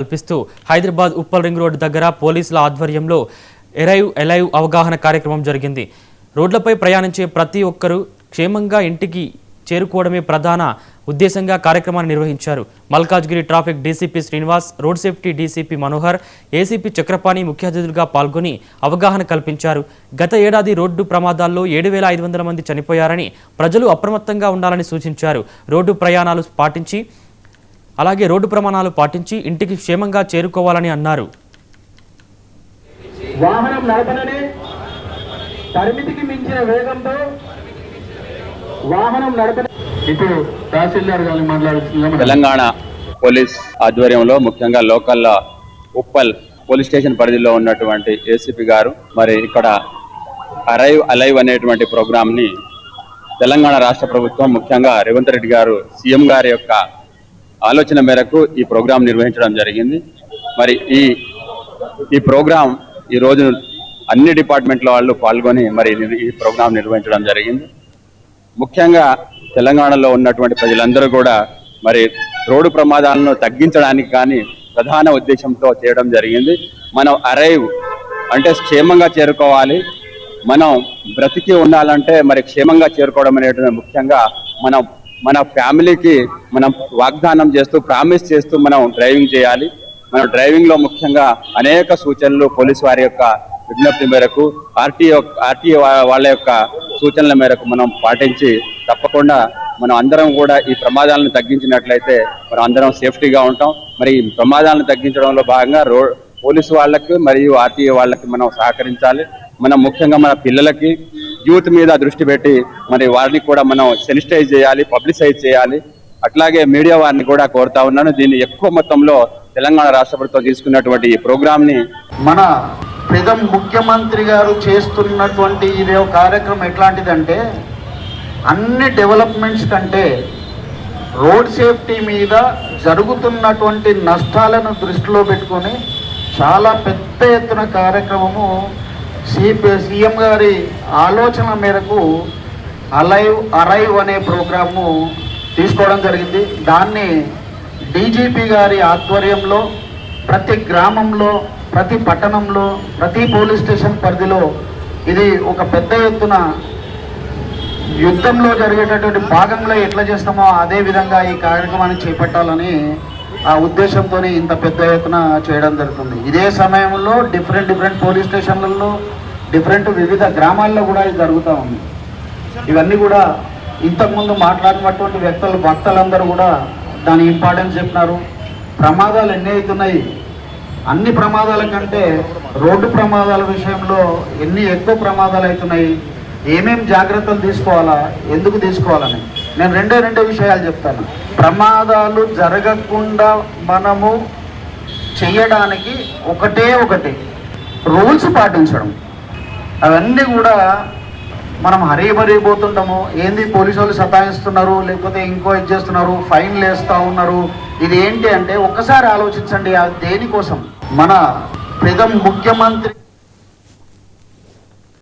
కల్పిస్తూ Hyderabad Uppal ring road దగ్గర పోలీసుల ఆధ్వర్యంలో ఎలైవ్ అవగాహన కార్యక్రమం జరిగింది. రోడ్లపై ప్రయాణించే ప్రతి ఒక్కరూ క్షేమంగా ఇంటికి చేరుకోవడమే ప్రధాన ఉద్దేశంగా కార్యక్రమాన్ని నిర్వహించారు. Malkajgiri traffic DCP Srinivas, road safety DCP Manohar, ACP Chakrapani ముఖ్య అతిథులుగా పాల్గొని అవగాహన కల్పించారు. గత ఏడాది రోడ్డు ప్రమాదాల్లో 7,500 మంది చనిపోయారని, ప్రజలు అప్రమత్తంగా ఉండాలని సూచించారు. రోడ్డు ప్రమాణాలు పాటించి ఇంటికి క్షేమంగా చేరుకోవాలని అన్నారు. వాహనం నడపనని పరిమితికి మించిన వేగంతో వాహనం నడపని తహసీల్దార్ గారిని మాట్లాడుతున్నాం. తెలంగాణ పోలీస్ ఆధ్వర్యంలో ముఖ్యంగా లోకల్ ఉప్పల్ పోలీస్ స్టేషన్ పరిధిలో ఉన్నటువంటి ఏసీపీ గారు మరి ఇక్కడ అలైవ్ అనేటువంటి ప్రోగ్రామ్ ని తెలంగాణ రాష్ట్ర ప్రభుత్వం ముఖ్యంగా రేవంత్ రెడ్డి గారు సీఎం గారి యొక్క ఆలోచన మేరకు ఈ ప్రోగ్రాం నిర్వహించడం జరిగింది. మరి ఈ ప్రోగ్రాం ఈ రోజు అన్ని డిపార్ట్మెంట్ల వాళ్ళు పాల్గొని మరి ఈ ప్రోగ్రాం నిర్వహించడం జరిగింది. ముఖ్యంగా తెలంగాణలో ఉన్నటువంటి ప్రజలందరూ కూడా మరి రోడ్డు ప్రమాదాలను తగ్గించడానికి కానీ ప్రధాన ఉద్దేశంతో చేయడం జరిగింది. మనం అరైవ్ అంటే క్షేమంగా చేరుకోవాలి, మనం బ్రతికి ఉండాలంటే మరి క్షేమంగా చేరుకోవడం అనేటువంటి ముఖ్యంగా మన ఫ్యామిలీకి మనం వాగ్దానం చేస్తూ ప్రామిస్ చేస్తూ మనం డ్రైవింగ్ చేయాలి. మన డ్రైవింగ్ లో ముఖ్యంగా అనేక సూచనలు పోలీసు వారి యొక్క విజ్ఞప్తి మేరకు ఆర్టీఏ వాళ్ళ యొక్క సూచనల మేరకు మనం పాటించి తప్పకుండా మనం అందరం కూడా ఈ ప్రమాదాలను తగ్గించినట్లయితే మనం అందరం సేఫ్టీగా ఉంటాం. మరి ఈ ప్రమాదాలను తగ్గించడంలో భాగంగా పోలీసు వాళ్ళకి మరియు ఆర్టీఏ వాళ్ళకి మనం సహకరించాలి. మనం ముఖ్యంగా మన పిల్లలకి యూత్ మీద దృష్టి పెట్టి మరి వారిని కూడా మనం సెన్సిటైజ్ చేయాలి, పబ్లిసైజ్ చేయాలి. అట్లాగే మీడియా వారిని కూడా కోరుతా ఉన్నాను. దీన్ని ఎక్కువ మొత్తంలో తెలంగాణ రాష్ట్ర ప్రభుత్వం తీసుకున్నటువంటి ఈ ప్రోగ్రామ్ ని మన ప్రథమ ముఖ్యమంత్రి గారు చేస్తున్నటువంటి ఇదే కార్యక్రమం ఎట్లాంటిదంటే అన్ని డెవలప్మెంట్స్ కంటే రోడ్ సేఫ్టీ మీద జరుగుతున్నటువంటి నష్టాలను దృష్టిలో పెట్టుకొని చాలా పెద్ద ఎత్తున కార్యక్రమము సీఎం గారి ఆలోచన మేరకు అరైవ్ అనే ప్రోగ్రాము తీసుకోవడం జరిగింది. దాన్ని డీజీపీ గారి ఆధ్వర్యంలో ప్రతి గ్రామంలో, ప్రతి పట్టణంలో, ప్రతి పోలీస్ స్టేషన్ పరిధిలో ఇది ఒక పెద్ద ఎత్తున యుద్ధంలో జరిగేటటువంటి భాగంలో ఎట్లా చేస్తామో అదే విధంగా ఈ కార్యక్రమాన్ని చేపట్టాలని ఆ ఉద్దేశంతో ఇంత పెద్ద ఎత్తున చేయడం జరుగుతుంది. ఇదే సమయంలో డిఫరెంట్ పోలీస్ స్టేషన్లలో వివిధ గ్రామాల్లో కూడా ఇది జరుగుతూ ఉంది. ఇవన్నీ కూడా ఇంతకుముందు మాట్లాడినటువంటి వక్తలందరూ కూడా దాని ఇంపార్టెన్స్ చెప్పినారు. ప్రమాదాలు ఎన్ని అవుతున్నాయి, అన్ని ప్రమాదాల కంటే రోడ్డు ప్రమాదాల విషయంలో ఎన్ని ఎక్కువ ప్రమాదాలు అవుతున్నాయి, ఏమేమి జాగ్రత్తలు తీసుకోవాలా, ఎందుకు తీసుకోవాలని నేను రెండే విషయాలు చెప్తాను. ప్రమాదాలు జరగకుండా మనము చేయడానికి ఒకటి రూల్స్ పాటించడం. అవన్నీ కూడా మనం హరీబరీపోతుంటాము. ఏంది పోలీసు వాళ్ళు సతాయిస్తున్నారు, లేకపోతే ఇంకో ఇది చేస్తున్నారు, ఫైన్లు వేస్తూ ఉన్నారు. ఇది ఏంటి అంటే ఒక్కసారి ఆలోచించండి, అది దేనికోసం. మన ప్రథమ ముఖ్యమంత్రి